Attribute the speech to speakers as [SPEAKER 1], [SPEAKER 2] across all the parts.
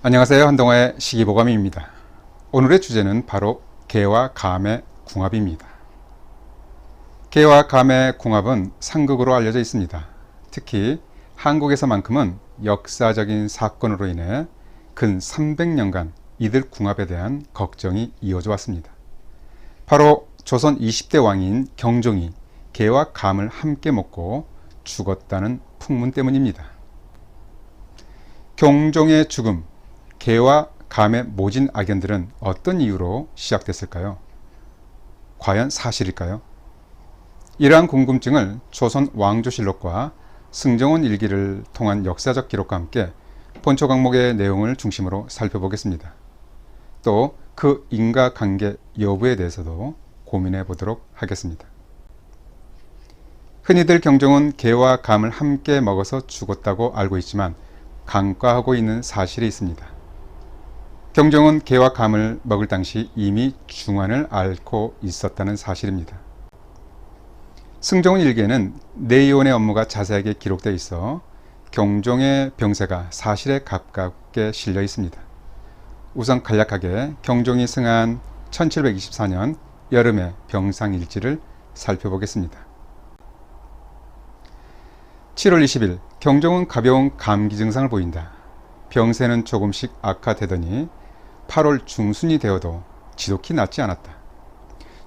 [SPEAKER 1] 안녕하세요. 한동화의 시기보감입니다. 오늘의 주제는 바로 개와 감의 궁합입니다. 개와 감의 궁합은 상극으로 알려져 있습니다. 특히 한국에서만큼은 역사적인 사건으로 인해 근 300년간 이들 궁합에 대한 걱정이 이어져 왔습니다. 바로 조선 20대 왕인 경종이 개와 감을 함께 먹고 죽었다는 풍문 때문입니다. 경종의 죽음, 개와 감의 모진 악연들은 어떤 이유로 시작됐을까요? 과연 사실일까요? 이러한 궁금증을 조선 왕조실록과 승정원 일기를 통한 역사적 기록과 함께 본초 강목의 내용을 중심으로 살펴보겠습니다. 또 그 인과관계 여부에 대해서도 고민해 보도록 하겠습니다. 흔히들 경종은 개와 감을 함께 먹어서 죽었다고 알고 있지만 간과하고 있는 사실이 있습니다. 경종은 개와 감을 먹을 당시 이미 중환을 앓고 있었다는 사실입니다. 승정원 일기에는 내의원의 업무가 자세하게 기록되어 있어 경종의 병세가 사실에 가깝게 실려 있습니다. 우선 간략하게 경종이 승한 1724년 여름의 병상일지를 살펴보겠습니다. 7월 20일 경종은 가벼운 감기 증상을 보인다. 병세는 조금씩 악화되더니 8월 중순이 되어도 지독히 낫지 않았다.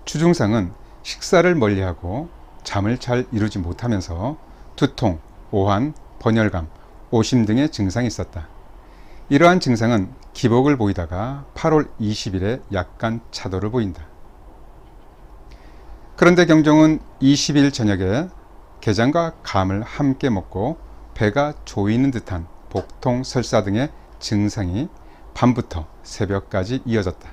[SPEAKER 1] 주증상은 식사를 멀리하고 잠을 잘 이루지 못하면서 두통, 오한, 번열감, 오심 등의 증상이 있었다. 이러한 증상은 기복을 보이다가 8월 20일에 약간 차도를 보인다. 그런데 경종은 20일 저녁에 게장과 감을 함께 먹고 배가 조이는 듯한 복통, 설사 등의 증상이 밤부터 새벽까지 이어졌다.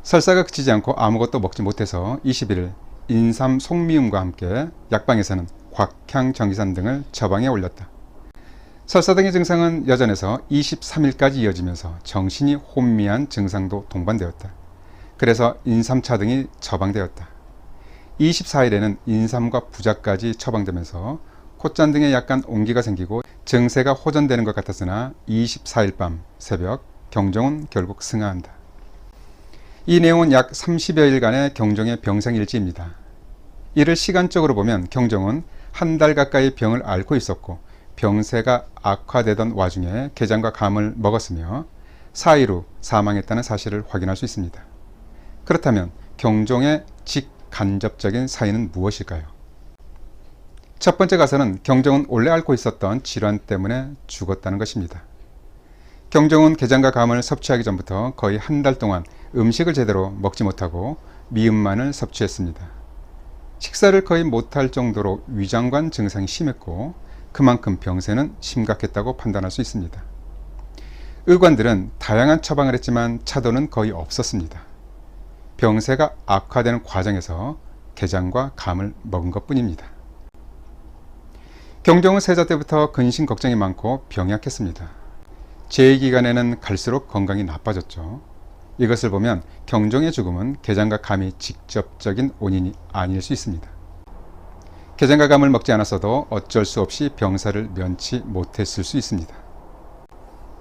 [SPEAKER 1] 설사가 그치지 않고 아무것도 먹지 못해서 21일 인삼 속미음과 함께 약방에서는 곽향 정기산 등을 처방에 올렸다. 설사 등의 증상은 여전해서 23일까지 이어지면서 정신이 혼미한 증상도 동반되었다. 그래서 인삼차 등이 처방되었다. 24일에는 인삼과 부자까지 처방되면서 콧잔 등에 약간 온기가 생기고 증세가 호전되는 것 같았으나 24일 밤 새벽 경종은 결국 승하한다. 이 내용은 약 30여일간의 경종의 병상일지입니다. 이를 시간적으로 보면 경종은 한 달 가까이 병을 앓고 있었고 병세가 악화되던 와중에 게장과 감을 먹었으며 4일 후 사망했다는 사실을 확인할 수 있습니다. 그렇다면 경종의 직간접적인 사인은 무엇일까요? 첫 번째 가설은 경종은 원래 앓고 있었던 질환 때문에 죽었다는 것입니다. 경종은 게장과 감을 섭취하기 전부터 거의 한 달 동안 음식을 제대로 먹지 못하고 미음만을 섭취했습니다. 식사를 거의 못할 정도로 위장관 증상이 심했고 그만큼 병세는 심각했다고 판단할 수 있습니다. 의관들은 다양한 처방을 했지만 차도는 거의 없었습니다. 병세가 악화되는 과정에서 게장과 감을 먹은 것뿐입니다. 경종은 세자 때부터 근심 걱정이 많고 병약했습니다. 제2기간에는 갈수록 건강이 나빠졌죠. 이것을 보면 경종의 죽음은 게장과 감이 직접적인 원인이 아닐 수 있습니다. 게장과 감을 먹지 않았어도 어쩔 수 없이 병사를 면치 못했을 수 있습니다.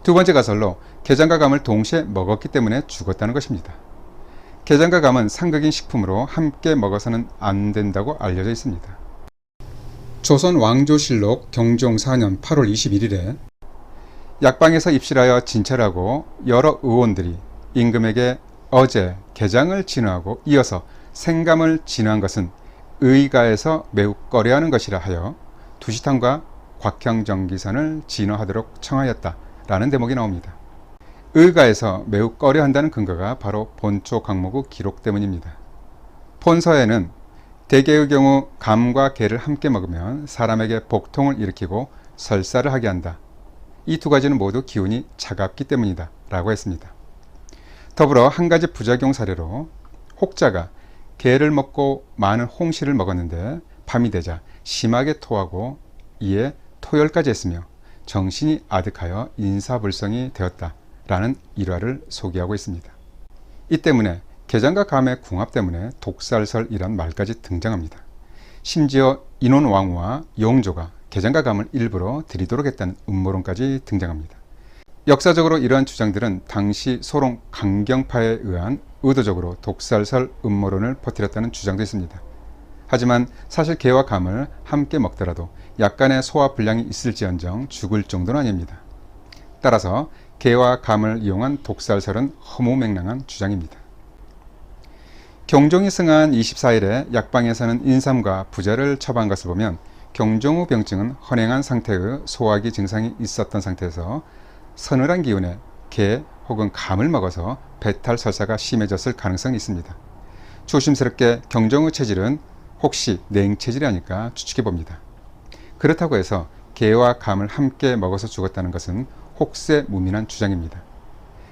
[SPEAKER 1] 두 번째 가설로 게장과 감을 동시에 먹었기 때문에 죽었다는 것입니다. 게장과 감은 상극인 식품으로 함께 먹어서는 안 된다고 알려져 있습니다. 조선 왕조실록 경종 4년 8월 21일에 약방에서 입실하여 진찰하고 여러 의원들이 임금에게 어제 게장을 진화하고 이어서 생감을 진화한 것은 의가에서 매우 꺼려하는 것이라 하여 두시탄과 곽향정기산을 진화하도록 청하였다 라는 대목이 나옵니다. 의가에서 매우 꺼려한다는 근거가 바로 본초 강목의 기록 때문입니다. 본서에는 대개의 경우 감과 게를 함께 먹으면 사람에게 복통을 일으키고 설사를 하게 한다. 이 두 가지는 모두 기운이 차갑기 때문이다 라고 했습니다. 더불어 한 가지 부작용 사례로 혹자가 게를 먹고 많은 홍시를 먹었는데 밤이 되자 심하게 토하고 이에 토열까지 했으며 정신이 아득하여 인사불성이 되었다라는 일화를 소개하고 있습니다. 이 때문에 게장과 감의 궁합 때문에 독살설이란 말까지 등장합니다. 심지어 인원왕후와 영조가 게장과 감을 일부러 드리도록 했다는 음모론까지 등장합니다. 역사적으로 이러한 주장들은 당시 소롱 강경파에 의한 의도적으로 독살설 음모론을 퍼뜨렸다는 주장도 있습니다. 하지만 사실 게와 감을 함께 먹더라도 약간의 소화 불량이 있을지언정 죽을 정도는 아닙니다. 따라서 게와 감을 이용한 독살설은 허무맹랑한 주장입니다. 경종이 승한 24일에 약방에서는 인삼과 부자를 처방한 것을 보면 경종 후 병증은 헌행한 상태의 소화기 증상이 있었던 상태에서 서늘한 기운에 게 혹은 감을 먹어서 배탈 설사가 심해졌을 가능성이 있습니다. 조심스럽게 경종의 체질은 혹시 냉체질이 아닐까 추측해 봅니다. 그렇다고 해서 게와 감을 함께 먹어서 죽었다는 것은 혹세무민한 주장입니다.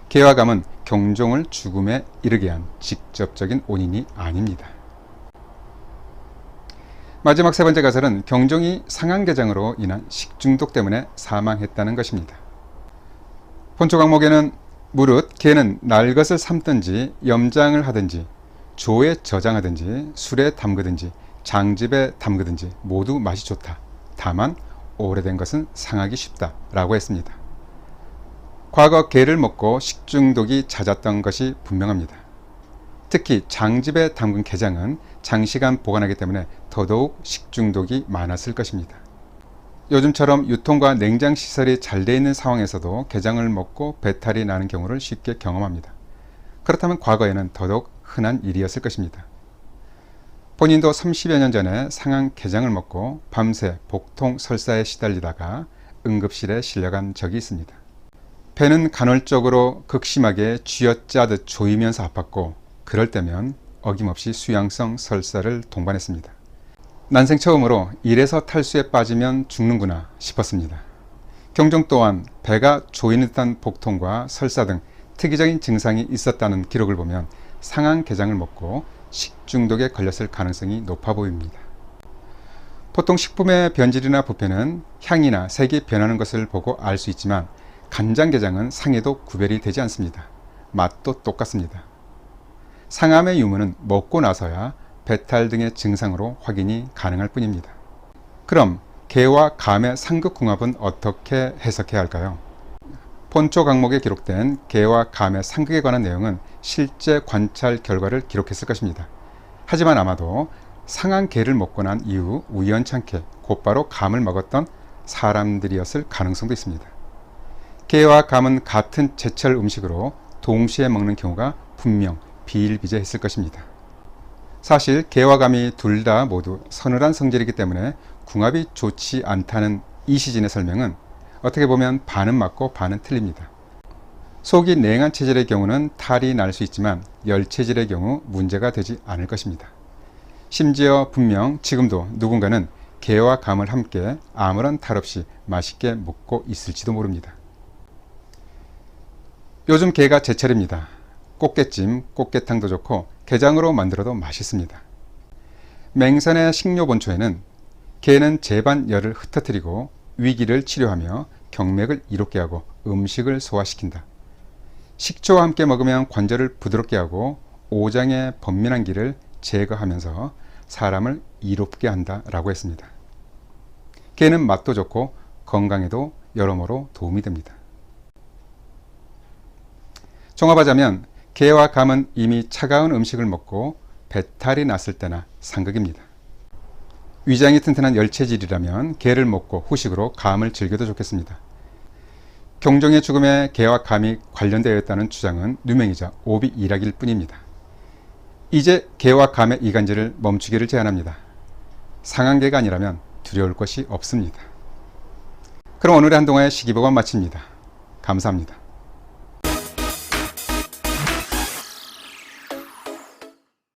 [SPEAKER 1] 게와 감은 경종을 죽음에 이르게 한 직접적인 원인이 아닙니다. 마지막 세 번째 가설은 경종이 상한개장으로 인한 식중독 때문에 사망했다는 것입니다. 본초 강목에는 무릇 게는 날 것을 삶든지 염장을 하든지 조에 저장하든지 술에 담그든지 장즙에 담그든지 모두 맛이 좋다. 다만 오래된 것은 상하기 쉽다 라고 했습니다. 과거 게를 먹고 식중독이 잦았던 것이 분명합니다. 특히 장즙에 담근 게장은 장시간 보관하기 때문에 더더욱 식중독이 많았을 것입니다. 요즘처럼 유통과 냉장 시설이 잘 되어 있는 상황에서도 게장을 먹고 배탈이 나는 경우를 쉽게 경험합니다. 그렇다면 과거에는 더더욱 흔한 일이었을 것입니다. 본인도 30여 년 전에 상한 게장을 먹고 밤새 복통 설사에 시달리다가 응급실에 실려간 적이 있습니다. 배는 간헐적으로 극심하게 쥐어짜듯 조이면서 아팠고 그럴 때면 어김없이 수양성 설사를 동반했습니다. 난생 처음으로 이래서 탈수에 빠지면 죽는구나 싶었습니다. 경종 또한 배가 조이는 듯한 복통과 설사 등 특이적인 증상이 있었다는 기록을 보면 상한 게장을 먹고 식중독에 걸렸을 가능성이 높아 보입니다. 보통 식품의 변질이나 부패는 향이나 색이 변하는 것을 보고 알 수 있지만 간장게장은 상에도 구별이 되지 않습니다. 맛도 똑같습니다. 상함의 유무는 먹고 나서야 배탈 등의 증상으로 확인이 가능할 뿐입니다. 그럼 게와 감의 상극궁합은 어떻게 해석해야 할까요? 본초 강목에 기록된 게와 감의 상극에 관한 내용은 실제 관찰 결과를 기록했을 것입니다. 하지만 아마도 상한 게를 먹고 난 이후 우연찮게 곧바로 감을 먹었던 사람들이었을 가능성도 있습니다. 게와 감은 같은 제철 음식으로 동시에 먹는 경우가 분명 비일비재했을 것입니다. 사실 게와 감이 둘 다 모두 서늘한 성질이기 때문에 궁합이 좋지 않다는 이시진의 설명은 어떻게 보면 반은 맞고 반은 틀립니다. 속이 냉한 체질의 경우는 탈이 날 수 있지만 열체질의 경우 문제가 되지 않을 것입니다. 심지어 분명 지금도 누군가는 게와 감을 함께 아무런 탈 없이 맛있게 먹고 있을지도 모릅니다. 요즘 게가 제철입니다. 꽃게찜, 꽃게탕도 좋고 게장으로 만들어도 맛있습니다. 맹선의 식료본초에는 게는 제반열을 흩어뜨리고 위기를 치료하며 경맥을 이롭게 하고 음식을 소화시킨다. 식초와 함께 먹으면 관절을 부드럽게 하고 오장의 번민한 기를 제거하면서 사람을 이롭게 한다 라고 했습니다. 게는 맛도 좋고 건강에도 여러모로 도움이 됩니다. 종합하자면 게와 감은 이미 차가운 음식을 먹고 배탈이 났을 때나 상극입니다. 위장이 튼튼한 열체질이라면 게를 먹고 후식으로 감을 즐겨도 좋겠습니다. 경종의 죽음에 게와 감이 관련되어 있다는 주장은 누명이자 오비 일학일 뿐입니다. 이제 게와 감의 이간질을 멈추기를 제안합니다. 상한 게가 아니라면 두려울 것이 없습니다. 그럼 오늘의 한동안의 시기보관 마칩니다. 감사합니다.